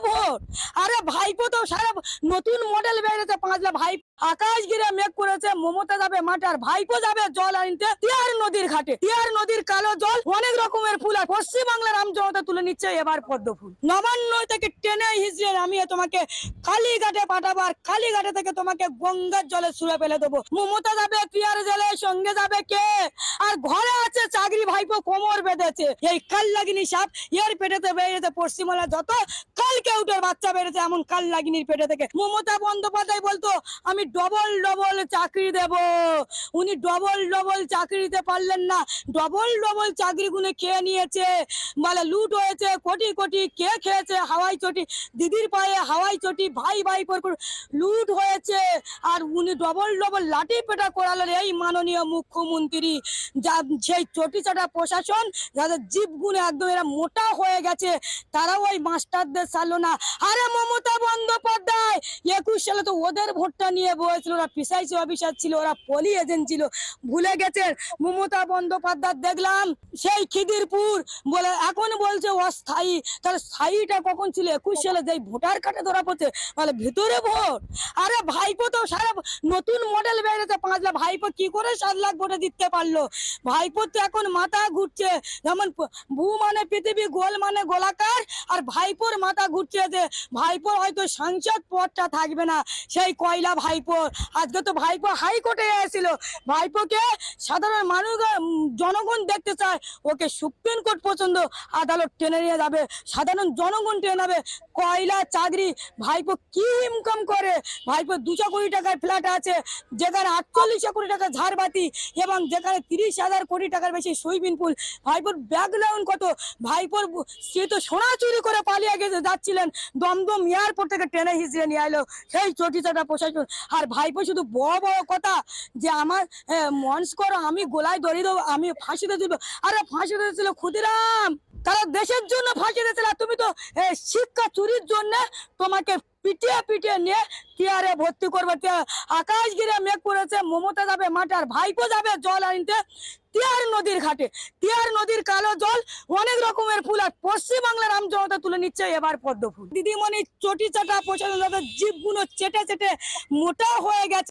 Vote. আরে ভাইপো তো সারা নতুন মডেল বেরিয়েছে 5 লাখ ভাই। আকাশ ঘিরে মেঘ করেছে, মমতা যাবে মাঠে আর ভাইপো যাবে জল আনতে তিয়ার নদীর ঘাটে। তিয়ার নদীর কালো জল, অনেক রকমের ফুল আর পশ্চিম বাংলার রাম জনতা তুলে নিচ্ছে এবার পদ্ম ফুল। নবান্ন থেকে টেনে হিসেবে নামিয়ে তোমাকে কালীঘাটে পাঠাবো আর কালীঘাটে থেকে তোমাকে গঙ্গার জলে ছুঁড়ে ফেলে দেবো। মমতা যাবে তিয়ার জলে, সঙ্গে যাবে কে? আর ঘরে আছে চাকরি ভাইপো কোমর বেঁধেছে। এই কাল লাগিনি সাপ এর পেটেতে বেরিয়েছে পশ্চিমবাংলা যত কালকে উঠের বাচ্চা বেড়েছে এমন কাল লাগিনির পেটে থেকে। মমতা বন্দ্যোপাধ্যায় বলতো আমি ডবল ডবল চাকরি দেব, উনি ডবল ডবল চাকরি দিতে পারলেন না। ডবল ডবল চাকরি গুনে খেয়ে নিয়েছে, বলে লুট হয়েছে কোটি কোটি। কে খেয়েছে? হাওয়াই চটি, দিদির পায়ে হাওয়াই চটি, ভাই ভাই পর লুট হয়েছে। আর উনি ডবল ডবল লাঠি পেটা করালেন এই মাননীয় মুখ্যমন্ত্রী। যা সেই চটি চাটা প্রশাসন যাদের জীব গুণে একদম এরা মোটা হয়ে গেছে, তারাও ওই মাস্টারদের ছাড়লো না। আরে মমতা বন্দ্যোপাধ্যায় 21 সালে তো ওদের ভোটটা নিয়ে বলেছিল, ওরা পিসাইসি অফিসার ছিল, ওরা পলি এজেন্ট ছিল, ভুলে গেছেন। মমতা বন্দ্যোপাধ্যায় দেখলাম সেই খিদিরপুর বলে এখন বলছে অস্থায়ী। তাহলে স্থায়ীটা কখন ছিল? 21 সালে যেই ভোটার কার্ডে ধরা পড়ছে, বলে ভিতরে ভোট। আরে ভাইপো তো সারা নতুন মডেল বেরিয়েছে 5 লাখ ভাইপো কি করে 7 লাখ ভোটে দিতে পারলো? ভাইপো তো এখন মাথা ঘুরছে, যেমন ভূ মানে পৃথিবী, গোল মানে গোলাকার, আর ভাইপোর মাথা ঘুরছে যে ভাইপোর হয়তো সাংসদ পদটা থাকবে না। সেই কয়লা ভাইপোর আজকে তো ভাইপো হাইকোর্টে এসেছিল, ভাইপোকে সাধারণ মানুষ জনগণ দেখতে চায়, ওকে সুপ্রিম কোর্ট পছন্দ, আদালত টেনে নিয়ে যাবে, সাধারণ জনগণ টেনে নেবে। কয়লা চাকরি ভাইপো কি ইনকাম করে? ভাইপো 200 কোটি টাকার ফ্ল্যাট আছে, যেখানে 48 কোটি টাকা ঝাড়বাতি এবং যেখানে 30,000 কোটি টাকার বেশি সুইমিং পুল। ভাইপোর ব্যাকগ্রাউন্ড কত? ভাইপোর সে তো সোনা চুরি করে পালিয়ে গেছে, যাচ্ছিলেন দমদম এয়ারপোর্ট থেকে ট্রেনে হিসেবে নিয়ে এলো সেই চটি চাটা প্রশাসন। আর ভাইপো শুধু বড় বড় কথা যে আমার মঞ্চ করো, আমি গোলায় দড়ি দেবো, আমি ফাঁসিতে দিব। আরে ফাঁসিতে দিয়েছিল ক্ষুদিরাম, তারা দেশের জন্য ফাঁসি দিয়েছিল। তুমি তো শিক্ষা চুরির জন্য তোমাকে পিটিয়ে পিটিয়ে নিয়ে টিয়ারে ভর্তি করবে। আকাশ ঘিরে মেঘ করেছে, মমতা যাবে মাঠে আর ভাইপো যাবে জল আনতে তিয়ার নদীর ঘাটে। তিয়ার নদীর কালো জল, অনেক রকমের ফুল আর পশ্চিম বাংলার রাম জনতা তুলে নিচ্ছে এবার পদ্ম ফুল। দিদিমণি চটি চাটা প্রশাসন জীবগুলো চেটে চেটে মোটা হয়ে গেছে।